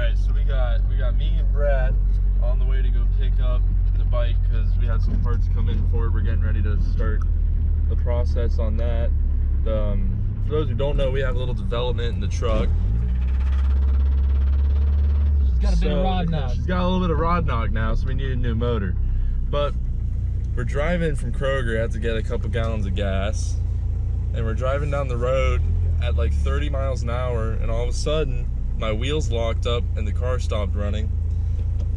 Alright, so we got me and Brad on the way to go pick up the bike because we had some parts come in for it. We're getting ready to start the process on that. For those who don't know, we have a little development in the truck. She's got a bit of rod knock. She's got a little bit of rod knock now, so we need a new motor. But we're driving from Kroger. I had to get a couple gallons of gas, and we're driving down the road at like 30 miles an hour, and all of a sudden my wheels locked up and the car stopped running.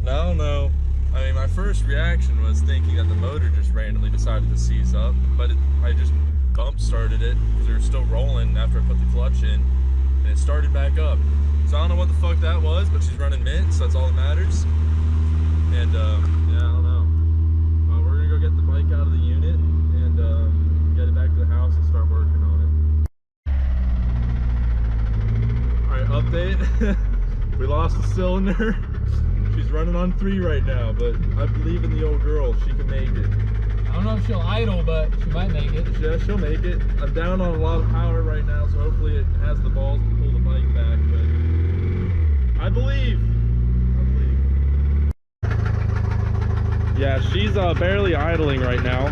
And I don't know, I mean, my first reaction was thinking that the motor just randomly decided to seize up, but I just bump started it because we were still rolling after I put the clutch in, and it started back up. So I don't know what the fuck that was, but she's running mint, so that's all that matters. And yeah, I don't know. We're gonna go get the bike out of the unit and get it back to the house and start working on it. Alright, update. We lost a cylinder. She's running on 3 right now, but I believe in the old girl. She can make it. I don't know if she'll idle, but she might make it. Yeah, she'll make it. I'm down on a lot of power right now, so hopefully it has the balls to pull the bike back, but I believe. Yeah, she's barely idling right now.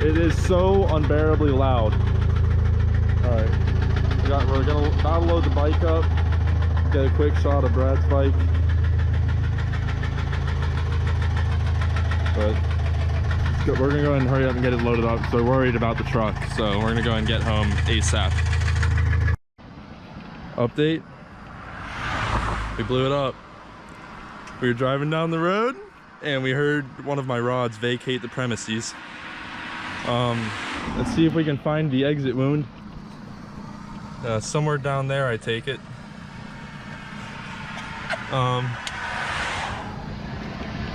It is so unbearably loud. Alright, we're gonna load the bike up, get a quick shot of Brad's bike. But we're gonna go ahead and hurry up and get it loaded up, so we're worried about the truck, so we're gonna go ahead and get home ASAP. Update. We blew it up. We were driving down the road and we heard one of my rods vacate the premises. Let's see if we can find the exit wound. Somewhere down there, I take it.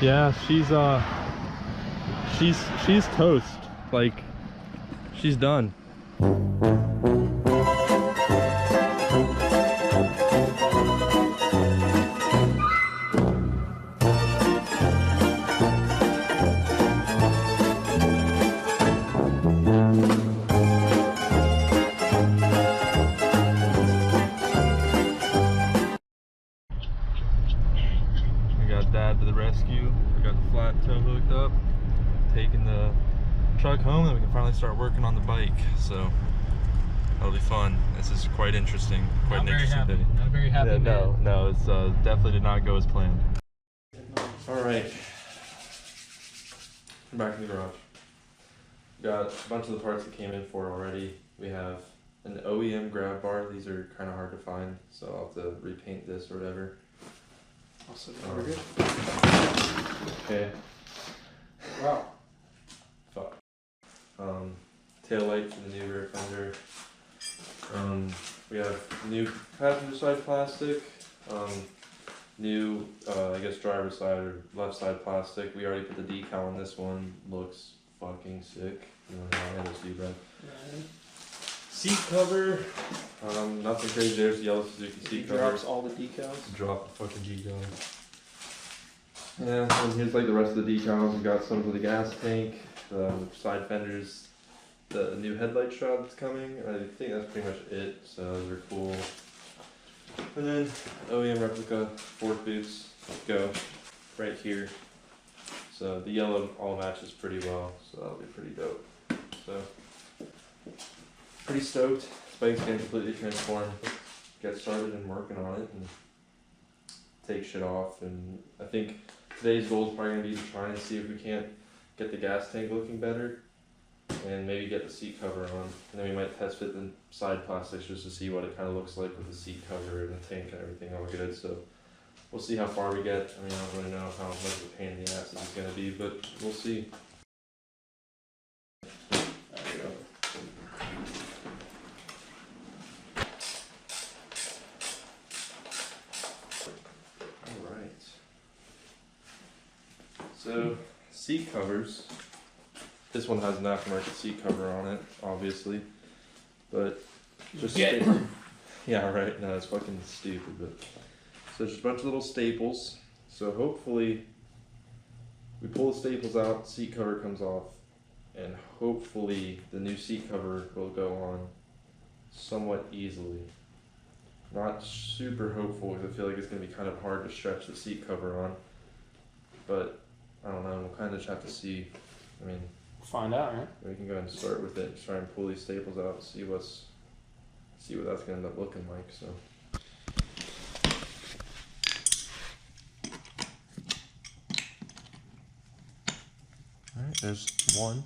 Yeah, she's toast. Like, she's done. Dad to the rescue. We got the flat toe hooked up, taking the truck home, and we can finally start working on the bike. So that'll be fun. This is quite interesting. Quite an interesting day. Not very happy. Yeah, no, it's definitely did not go as planned. All right, I'm back in the garage. Got a bunch of the parts that came in for already. We have an OEM grab bar. These are kind of hard to find, so I'll have to repaint this or whatever. Also, we're good. Okay. Wow. Fuck. Tail light for the new rear fender. We have new passenger side plastic. New, I guess driver's side or left side plastic. We already put the decal on this one. Looks fucking sick. You know how I see, Brad. Seat cover, nothing crazy. There's the yellow Suzuki seat cover. Drops all the decals. Drop the fucking decals. Yeah, and here's like the rest of the decals. We've got some for the gas tank, the side fenders, the new headlight shroud that's coming. I think that's pretty much it, so those are cool. And then OEM replica fork boots go right here. So the yellow all matches pretty well, so that'll be pretty dope. So pretty stoked. This bike's gonna completely transform. Get started and working on it and take shit off. And I think today's goal is probably gonna be to try and see if we can't get the gas tank looking better and maybe get the seat cover on. And then we might test fit the side plastics just to see what it kind of looks like with the seat cover and the tank and everything all good. So we'll see how far we get. I mean, I don't really know how much of a pain in the ass this is gonna be, but we'll see. So, seat covers. This one has an aftermarket seat cover on it, obviously. But just yeah, right. No, it's fucking stupid. But so just a bunch of little staples. So hopefully we pull the staples out, seat cover comes off, and hopefully the new seat cover will go on, somewhat easily. Not super hopeful because I feel like it's going to be kind of hard to stretch the seat cover on. But I don't know, we'll kind of just have to see. I mean, Find out, right? we can go ahead and start with it, try and pull these staples out and see what that's going to end up looking like. So. Alright, there's one.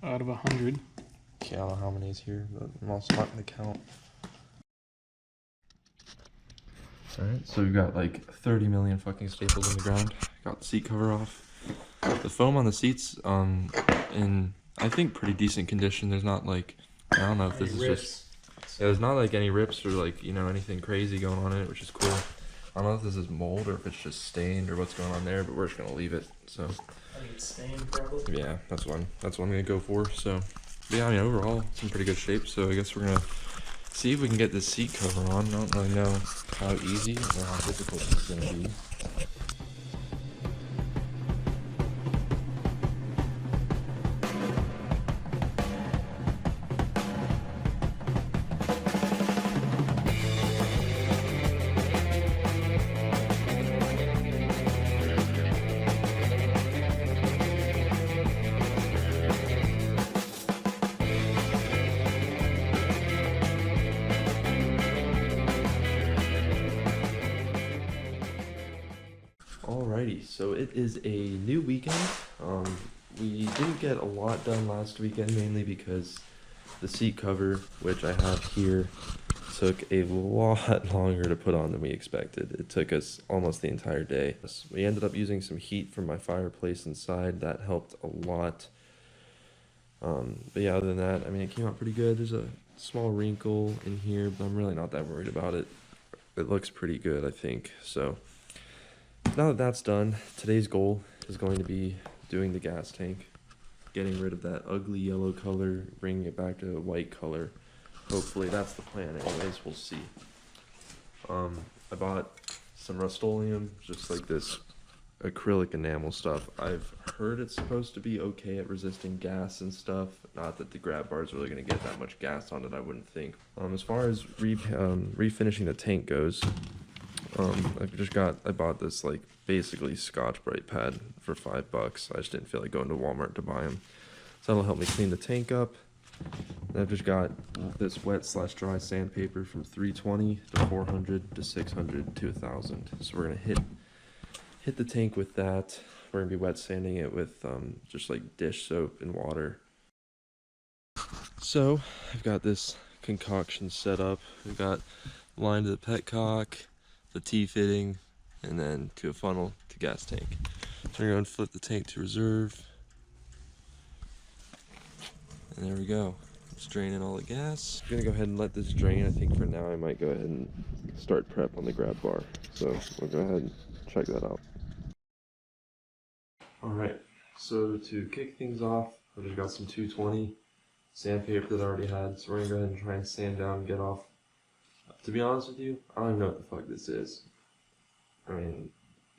Out of 100. Okay, I don't know how many is here, but I'm also not going to count. Alright, so we've got like 30 million fucking staples in the ground. Got the seat cover off. The foam on the seats, in I think pretty decent condition. There's not like, I don't know if this is just, yeah, there's not like any rips or like, you know, anything crazy going on in it, which is cool. I don't know if this is mold or if it's just stained or what's going on there, but we're just gonna leave it. So I think it's stained probably. yeah, that's what I'm gonna go for. So but yeah, I mean overall it's in pretty good shape. So I guess we're gonna see if we can get this seat cover on. I don't really know how easy or how difficult it's gonna be. Alrighty, so it is a new weekend. We didn't get a lot done last weekend, mainly because the seat cover, which I have here, took a lot longer to put on than we expected. It took us almost the entire day. We ended up using some heat from my fireplace inside. That helped a lot. But yeah, other than that, I mean, it came out pretty good. There's a small wrinkle in here, but I'm really not that worried about it. It looks pretty good, I think. So now that that's done, today's goal is going to be doing the gas tank, getting rid of that ugly yellow color, bringing it back to a white color. Hopefully that's the plan anyways, we'll see. I bought some Rust-Oleum, just like this acrylic enamel stuff. I've heard it's supposed to be okay at resisting gas and stuff. Not that the grab bar is really going to get that much gas on it, I wouldn't think. As far as refinishing the tank goes, I bought this like basically Scotch-Brite pad for $5. I just didn't feel like going to Walmart to buy them. So that'll help me clean the tank up. And I've just got this wet/dry sandpaper from 320 to 400 to 600 to 1000. So we're gonna hit the tank with that. We're gonna be wet sanding it with just like dish soap and water. So I've got this concoction set up. We've got line to the petcock, the T-fitting, and then to a funnel to gas tank. So we're going to flip the tank to reserve. And there we go. It's draining all the gas. I'm going to go ahead and let this drain. I think for now I might go ahead and start prep on the grab bar. So we'll go ahead and check that out. Alright, so to kick things off, I've just got some 220 sandpaper that I already had. So we're going to go ahead and try and sand down and get off. To be honest with you, I don't even know what the fuck this is. I mean,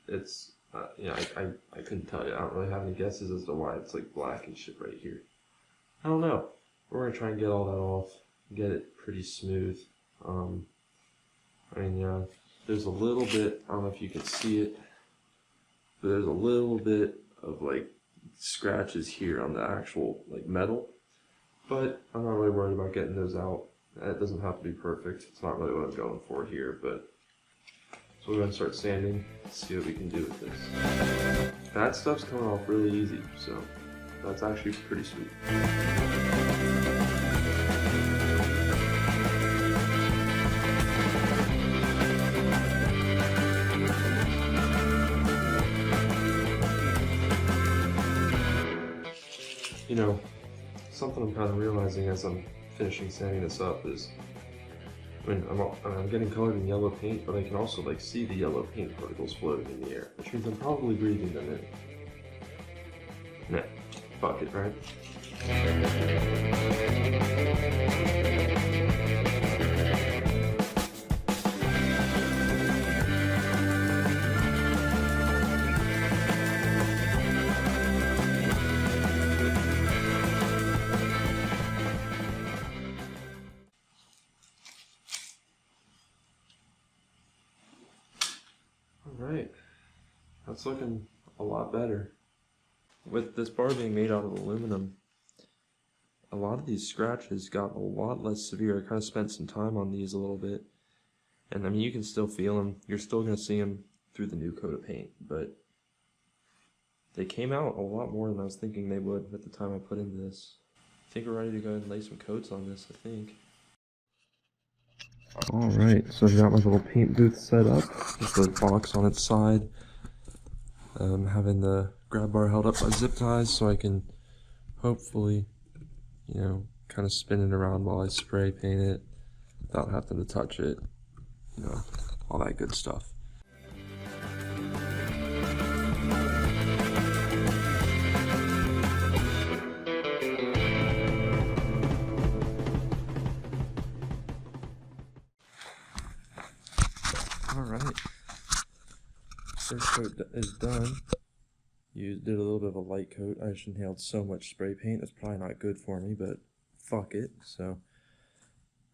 it's, yeah, I couldn't tell you. I don't really have any guesses as to why it's like black and shit right here. I don't know. We're going to try and get all that off, get it pretty smooth. I mean, yeah, there's a little bit, I don't know if you can see it, but there's a little bit of like scratches here on the actual like metal. But I'm not really worried about getting those out. It doesn't have to be perfect. It's not really what I'm going for here, but so we're going to start sanding, see what we can do with this. That stuff's coming off really easy, so that's actually pretty sweet. You know, something I'm kind of realizing as I'm finishing sanding this up is, I mean, I'm getting colored in yellow paint, but I can also like see the yellow paint particles floating in the air, which means I'm probably breathing them in. Nah, fuck it, right? That's looking a lot better. With this bar being made out of aluminum, a lot of these scratches got a lot less severe. I kind of spent some time on these a little bit. And I mean, you can still feel them. You're still going to see them through the new coat of paint. But they came out a lot more than I was thinking they would at the time I put into this. I think we're ready to go ahead and lay some coats on this, I think. Alright, so I've got my little paint booth set up with the box on its side. Having the grab bar held up by zip ties so I can hopefully, you know, kind of spin it around while I spray paint it without having to touch it, you know, all that good stuff. Alright, first coat is done. Did a little bit of a light coat. I just inhaled so much spray paint. That's probably not good for me, but fuck it. So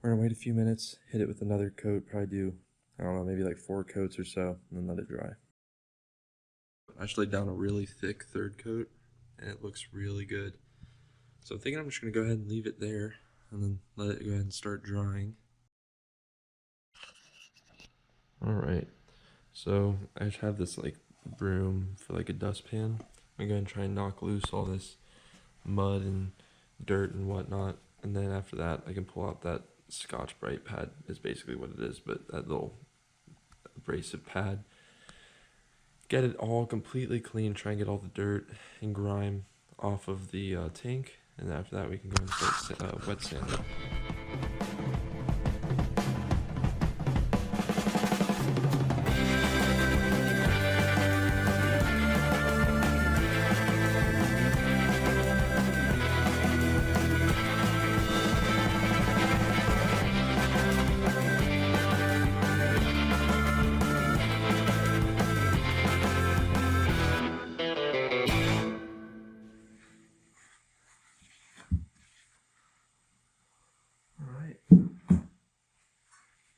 we're gonna wait a few minutes, hit it with another coat, probably do, I don't know, maybe like 4 coats or so, and then let it dry. I just laid down a really thick third coat, and it looks really good. So I'm thinking I'm just gonna go ahead and leave it there, and then let it go ahead and start drying. Alright, so I just have this like broom for like a dustpan. I'm gonna try and knock loose all this mud and dirt and whatnot, and then after that I can pull out that Scotch-Brite pad is basically what it is, but that little abrasive pad. Get it all completely clean, try and get all the dirt and grime off of the tank, and after that we can go and start wet sanding.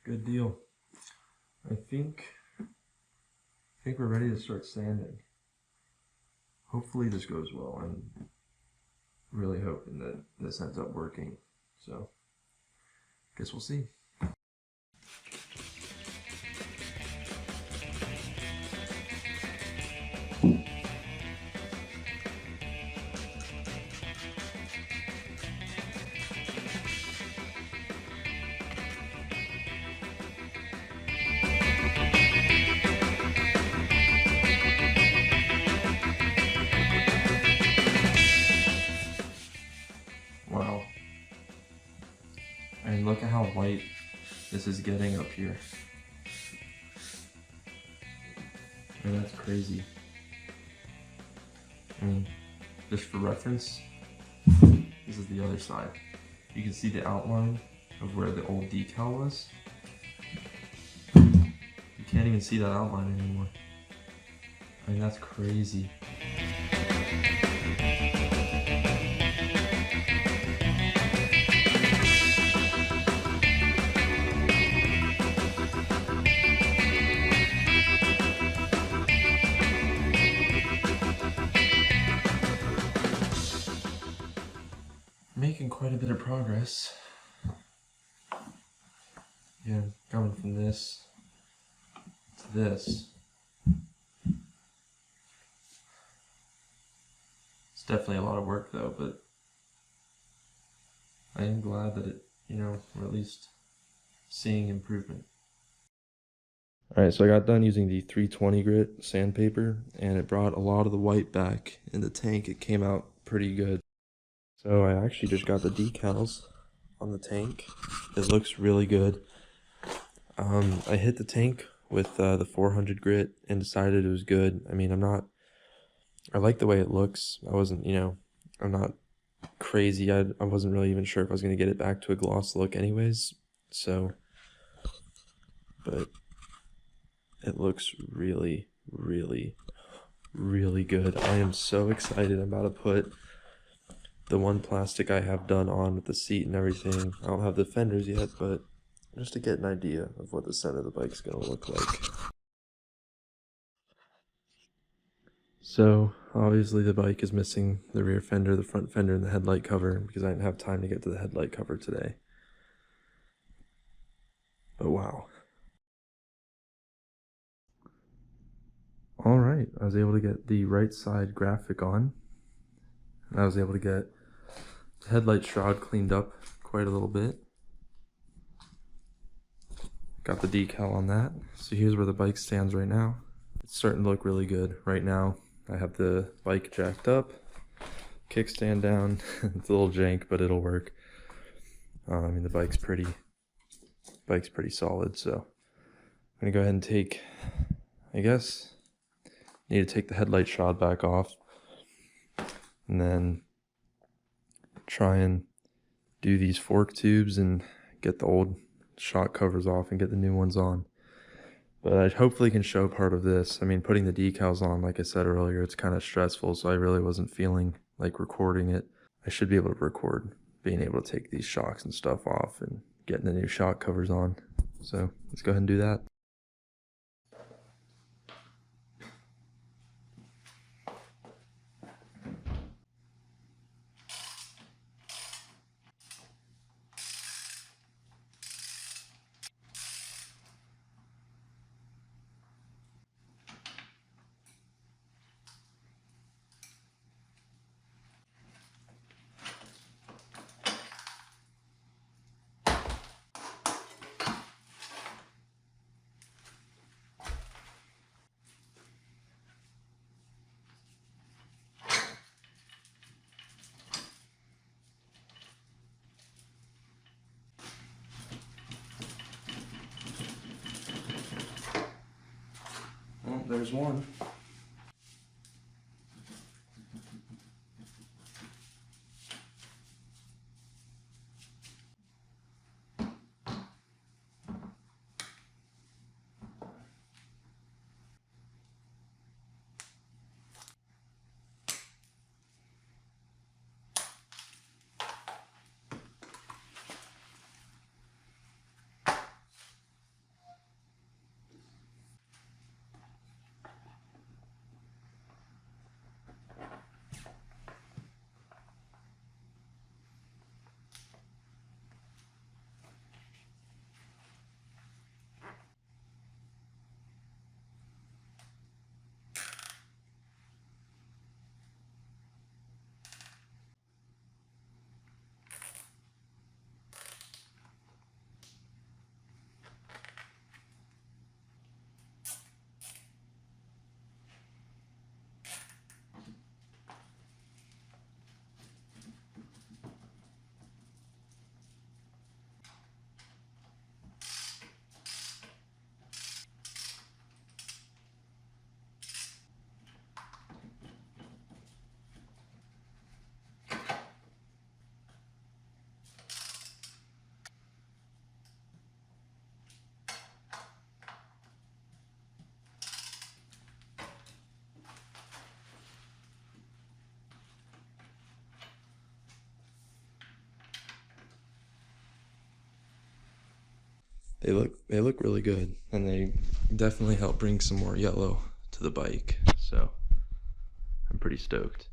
Good deal. I think we're ready to start sanding. Hopefully this goes well. I'm really hoping that this ends up working. So, guess we'll see. Wow. I mean, look at how white this is getting up here. I mean, that's crazy. I mean, just for reference, this is the other side. You can see the outline of where the old decal was. You can't even see that outline anymore. I mean, that's crazy. Making quite a bit of progress. Yeah, coming from this to this. It's definitely a lot of work though, but I am glad that it, you know, we're at least seeing improvement. Alright, so I got done using the 320 grit sandpaper, and it brought a lot of the white back in the tank. It came out pretty good. So I actually just got the decals on the tank. It looks really good. I hit the tank with the 400 grit and decided it was good. I mean, I like the way it looks. I wasn't, you know, I'm not crazy. I wasn't really even sure if I was going to get it back to a gloss look anyways. So, but it looks really, really, really good. I am so excited. I'm about to put the one plastic I have done on with the seat and everything. I don't have the fenders yet, but just to get an idea of what the center of the bike's gonna look like. So obviously the bike is missing the rear fender, the front fender, and the headlight cover because I didn't have time to get to the headlight cover today. But wow. All right, I was able to get the right side graphic on. And I was able to get the headlight shroud cleaned up quite a little bit. Got the decal on that. So here's where the bike stands right now. It's starting to look really good right now. I have the bike jacked up, kickstand down. It's a little jank, but it'll work. I mean, the bike's pretty solid. So I'm gonna go ahead and take, I guess, need to take the headlight shroud back off, and then try and do these fork tubes and get the old shock covers off and get the new ones on. But I hopefully can show part of this. I mean, putting the decals on, like I said earlier, it's kind of stressful, so I really wasn't feeling like recording it. I should be able to record being able to take these shocks and stuff off and getting the new shock covers on. So let's go ahead and do that. Well, there's one. They look really good, and they definitely help bring some more yellow to the bike, so I'm pretty stoked.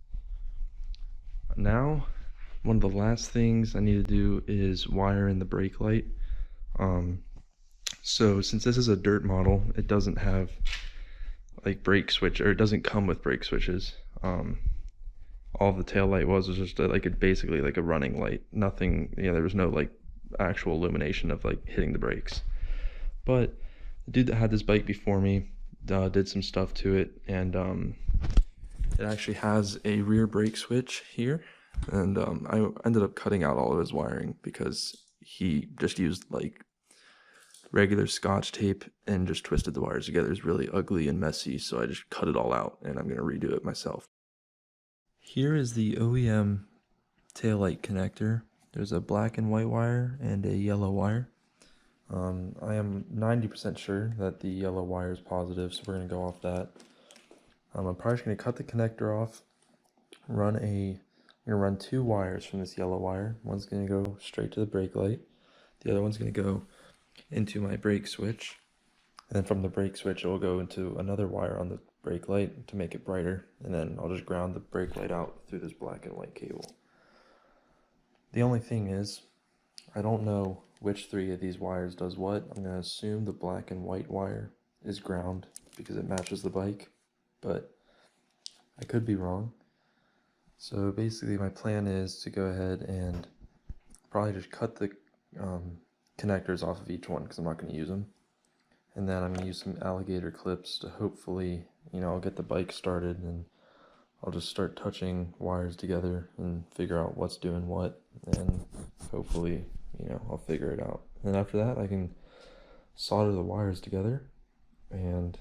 Now, one of the last things I need to do is wire in the brake light. So since this is a dirt model, it doesn't have like brake switch, or it doesn't come with brake switches. All the tail light was just basically like a running light. Nothing, there was no like actual illumination of like hitting the brakes. But the dude that had this bike before me did some stuff to it, and it actually has a rear brake switch here, and I ended up cutting out all of his wiring because he just used like regular Scotch tape and just twisted the wires together. It's really ugly and messy, so I just cut it all out, and I'm going to redo it myself. Here is the OEM taillight connector. There's a black and white wire and a yellow wire. I am 90% sure that the yellow wire is positive, so we're going to go off that. I'm probably just going to cut the connector off, I'm going to run two wires from this yellow wire. One's going to go straight to the brake light. The other one's going to go into my brake switch. And then from the brake switch, it will go into another wire on the brake light to make it brighter, and then I'll just ground the brake light out through this black and white cable. The only thing is, I don't know which 3 of these wires does what. I'm going to assume the black and white wire is ground because it matches the bike, but I could be wrong. So basically my plan is to go ahead and probably just cut the connectors off of each one because I'm not going to use them. And then I'm going to use some alligator clips to hopefully, I'll get the bike started and I'll just start touching wires together and figure out what's doing what, and hopefully, I'll figure it out. And after that, I can solder the wires together and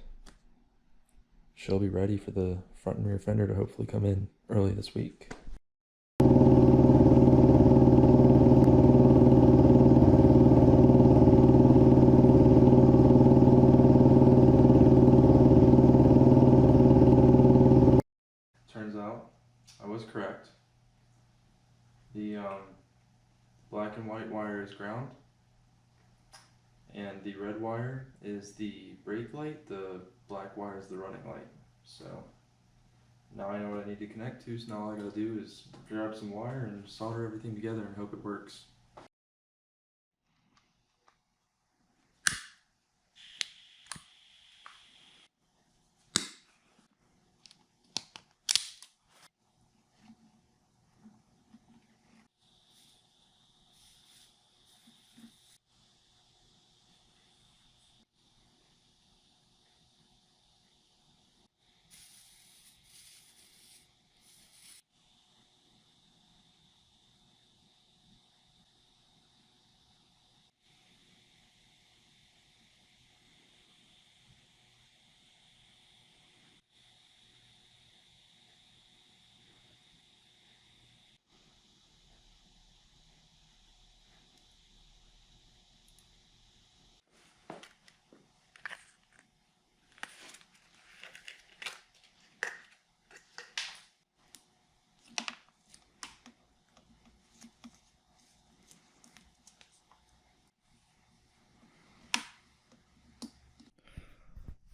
she'll be ready for the front and rear fender to hopefully come in early this week. Turns out I was correct. The black and white wire is ground, and the red wire is the brake light, the black wire is the running light. So now I know what I need to connect to, so now all I gotta do is grab some wire and solder everything together and hope it works.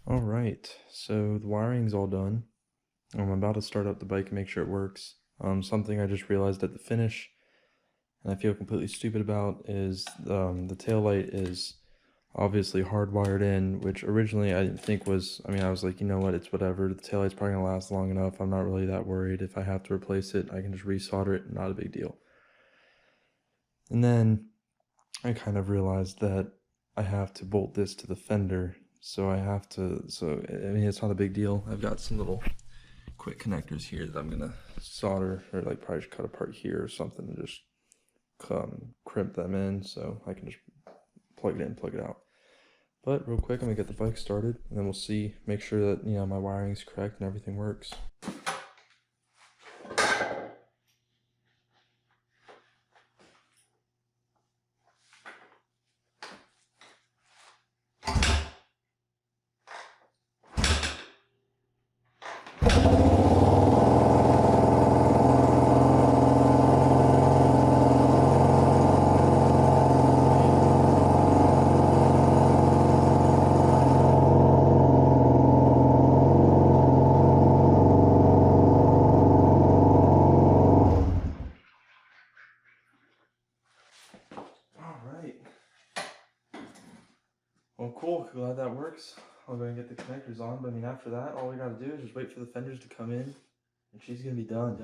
Alright, so the wiring's all done. I'm about to start up the bike and make sure it works. Something I just realized at the finish, and I feel completely stupid about, is the taillight is obviously hardwired in, which originally I didn't think was, I was like, you know what, it's whatever, the taillight's probably going to last long enough, I'm not really that worried. If I have to replace it, I can just resolder it, not a big deal. And then I kind of realized that I have to bolt this to the fender. So it's not a big deal. I've got some little quick connectors here that I'm gonna solder, or like probably just cut apart here or something and just crimp them in so I can just plug it in, plug it out. But real quick, I'm gonna get the bike started and then we'll see, make sure that my wiring's correct and everything works. Well, cool. Glad that works. I'll go and get the connectors on. But after that, all we gotta do is just wait for the fenders to come in, and she's gonna be done.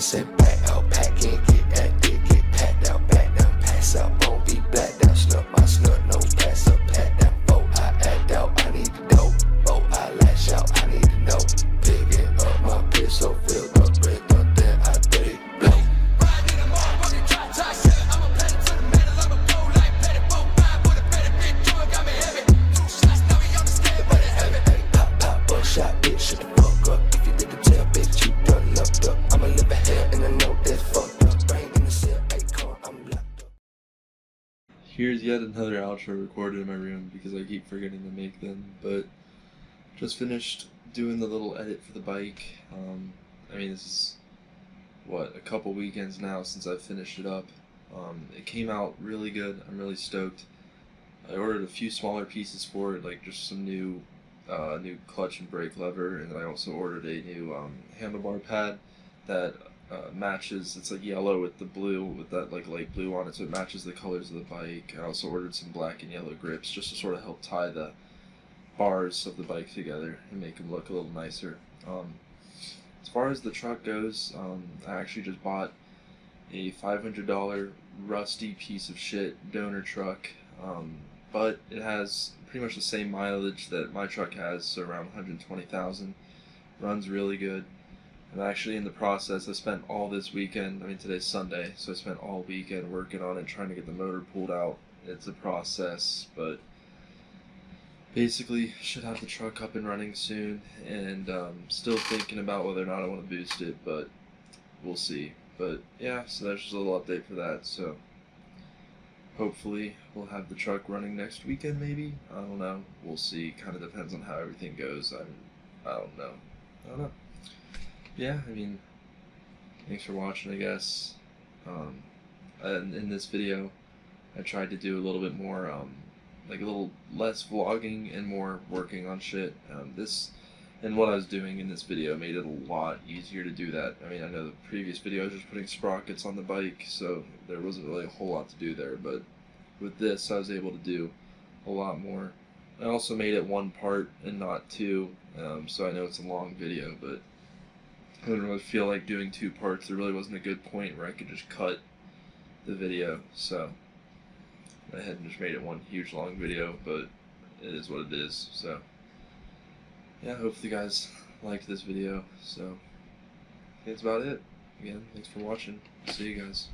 Sit back out, pack in, get active, get packed out, back down, pass out, won't be black down, snub my snub nose, pass up, pat down, boat, I act out, I need the dope, boat, I lash out, I need to know, picking up my pistol, filled up with nothing, I did it, blow. Riding a motherfucking try, shit, I'm a pedal to the metal, I'm a blow like petty, boat, ride with a better big tour, got me heavy, 2 shots, now we on the stand, but it's heavy, hey, pop, pop, butt shot, bitch, shut the fuck up, if you did the tail, bitch, you done loved up, I'ma live a hell in the here's yet another outro recorded in my room because I keep forgetting to make them, but just finished doing the little edit for the bike. I mean, this is, what, a couple weekends now since I finished it up. It came out really good. I'm really stoked. I ordered a few smaller pieces for it, like just some new clutch and brake lever, and then I also ordered a new handlebar pad that matches. It's like yellow with the blue, with that like light blue on it, so it matches the colors of the bike. I also ordered some black and yellow grips just to sort of help tie the bars of the bike together and make them look a little nicer. As far as the truck goes, I actually just bought a $500 rusty piece of shit donor truck, but it has pretty much the same mileage that my truck has, so around 120,000. Runs really good. I'm actually in the process. I spent all this weekend, I mean today's Sunday, so I spent all weekend working on it, trying to get the motor pulled out. It's a process, but basically should have the truck up and running soon, and still thinking about whether or not I want to boost it, but we'll see. But yeah, so that's just a little update for that. So hopefully we'll have the truck running next weekend, maybe. I don't know. We'll see. Kind of depends on how everything goes. I don't know. Yeah, I mean, thanks for watching, I guess. And in this video, I tried to do a little bit more, like a little less vlogging and more working on shit. And what I was doing in this video made it a lot easier to do that. I mean, I know the previous video I was just putting sprockets on the bike, so there wasn't really a whole lot to do there, but with this I was able to do a lot more. I also made it one part and not two, so I know it's a long video, but I didn't really feel like doing two parts. There really wasn't a good point where I could just cut the video, so I went ahead and just made it one huge long video, but it is what it is. So yeah, hopefully you guys liked this video. So that's about it. Again, thanks for watching. See you guys.